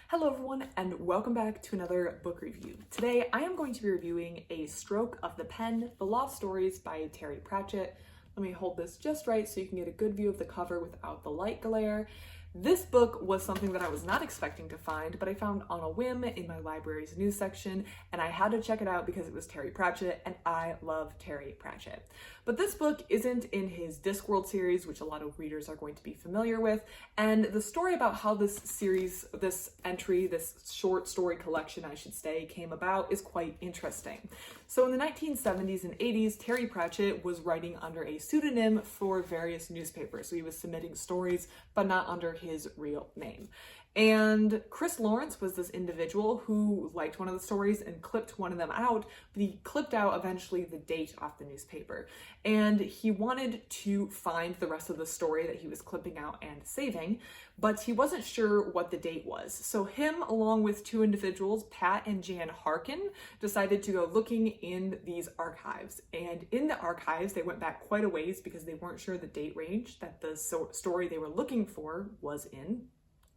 Hello everyone, and welcome back to another book review. Today I am going to be reviewing A Stroke of the Pen, The Lost Stories by Terry Pratchett. Let me hold this just right so you can get a good view of the cover without the light glare. This book was something that I was not expecting to find, but I found on a whim in my library's news section, and I had to check it out because it was Terry Pratchett, and I love Terry Pratchett. But this book isn't in his Discworld series, which a lot of readers are going to be familiar with, and the story about how this series, this short story collection, I should say, came about is quite interesting. So in the 1970s and 80s, Terry Pratchett was writing under a pseudonym for various newspapers. So he was submitting stories, but not under his real name. And Chris Lawrence was this individual who liked one of the stories and clipped one of them out, but he clipped out eventually the date off the newspaper. And he wanted to find the rest of the story that he was clipping out and saving, but he wasn't sure what the date was. So him, along with two individuals, Pat and Jan Harkin, decided to go looking in these archives. And in the archives, they went back quite a ways because they weren't sure the date range that the story they were looking for was in.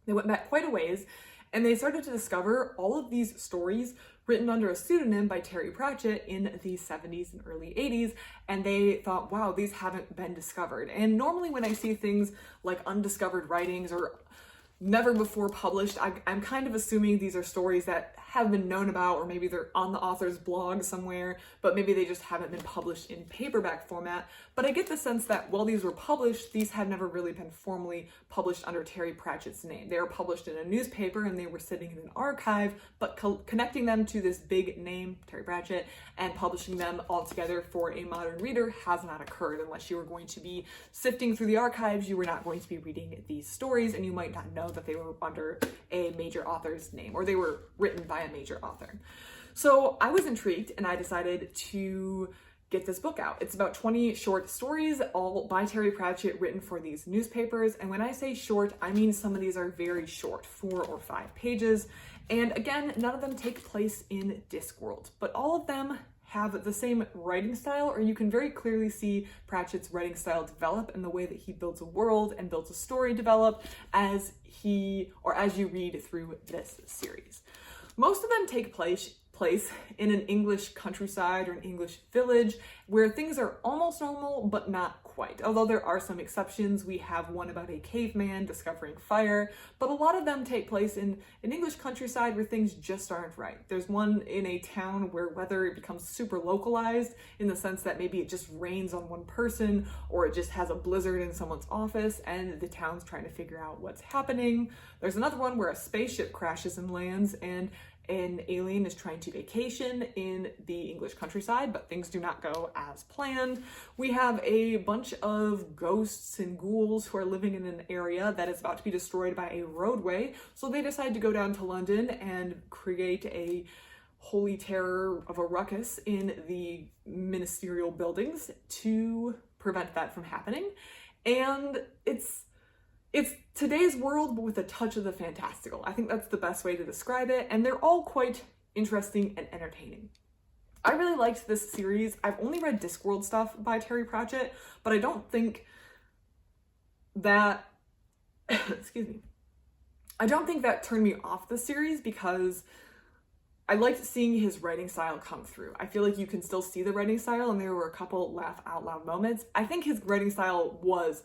They went back quite a ways, and they started to discover all of these stories written under a pseudonym by Terry Pratchett in the 70s and early 80s, and they thought, wow, these haven't been discovered. And normally when I see things like undiscovered writings or never before published, I'm kind of assuming these are stories that have been known about, or maybe they're on the author's blog somewhere, but maybe they just haven't been published in paperback format. But I get the sense that while these were published, these had never really been formally published under Terry Pratchett's name. They were published in a newspaper and they were sitting in an archive, but connecting them to this big name, Terry Pratchett, and publishing them all together for a modern reader has not occurred. Unless you were going to be sifting through the archives, you were not going to be reading these stories, and you might not know that they were under a major author's name, or they were written by a major author. So I was intrigued and I decided to get this book out. It's about 20 short stories, all by Terry Pratchett, written for these newspapers. And when I say short, I mean some of these are very short, 4 or 5 pages. And again, none of them take place in Discworld, but all of them have the same writing style, or you can very clearly see Pratchett's writing style develop and the way that he builds a world and builds a story develop as you read through this series. Most of them take place in an English countryside or an English village where things are almost normal, but not quite. Although there are some exceptions. We have one about a caveman discovering fire, but a lot of them take place in an English countryside where things just aren't right. There's one in a town where weather becomes super localized in the sense that maybe it just rains on one person, or it just has a blizzard in someone's office and the town's trying to figure out what's happening. There's another one where a spaceship crashes and lands and an alien is trying to vacation in the English countryside, but things do not go as planned. We have a bunch of ghosts and ghouls who are living in an area that is about to be destroyed by a roadway, so they decide to go down to London and create a holy terror of a ruckus in the ministerial buildings to prevent that from happening. And it's today's world, but with a touch of the fantastical. I think that's the best way to describe it, and they're all quite interesting and entertaining. I really liked this series. I've only read Discworld stuff by Terry Pratchett, but I don't think that, excuse me, I don't think that turned me off the series because I liked seeing his writing style come through. I feel like you can still see the writing style, and there were a couple laugh out loud moments. I think his writing style was,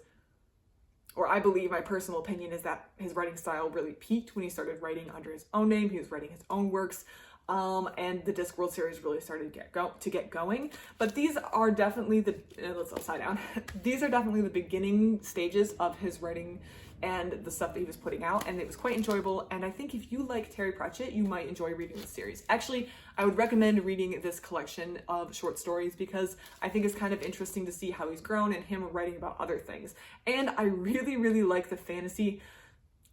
or I believe my personal opinion is that his writing style really peaked when he started writing under his own name. He was writing his own works, and the Discworld series really started to get going. But these are definitely let's upside down. These are definitely the beginning stages of his writing and the stuff that he was putting out, and it was quite enjoyable. And I think if you like Terry Pratchett, you might enjoy reading this series. Actually, I would recommend reading this collection of short stories because I think it's kind of interesting to see how he's grown and him writing about other things. And I really, really like the fantasy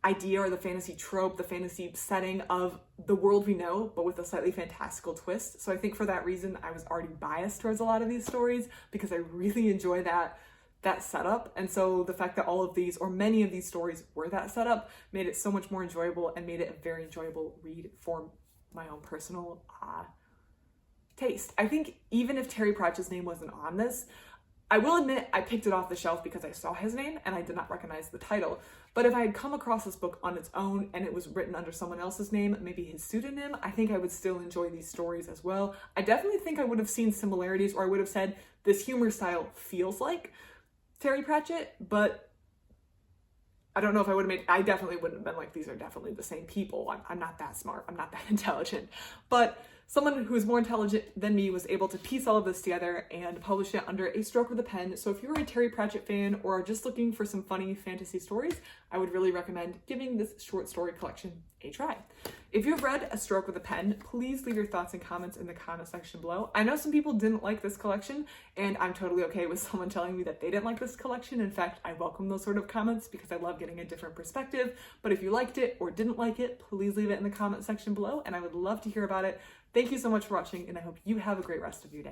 idea, or the fantasy trope, the fantasy setting of the world we know, but with a slightly fantastical twist. So I think for that reason, I was already biased towards a lot of these stories because I really enjoy that setup. And so the fact that all of these, or many of these stories, were that setup made it so much more enjoyable and made it a very enjoyable read for my own personal taste. I think even if Terry Pratchett's name wasn't on this, I will admit I picked it off the shelf because I saw his name and I did not recognize the title. But if I had come across this book on its own and it was written under someone else's name, maybe his pseudonym, I think I would still enjoy these stories as well. I definitely think I would have seen similarities, or I would have said this humor style feels like Terry Pratchett, but I don't know if I would have made, I definitely wouldn't have been like, these are definitely the same people. I'm not that smart. I'm not that intelligent. But someone who is more intelligent than me was able to piece all of this together and publish it under a stroke of the pen. So if you're a Terry Pratchett fan or are just looking for some funny fantasy stories, I would really recommend giving this short story collection a try. If you've read A Stroke with a Pen, please leave your thoughts and comments in the comment section below. I know some people didn't like this collection, and I'm totally okay with someone telling me that they didn't like this collection. In fact, I welcome those sort of comments because I love getting a different perspective. But if you liked it or didn't like it, please leave it in the comment section below, and I would love to hear about it. Thank you so much for watching, and I hope you have a great rest of your day.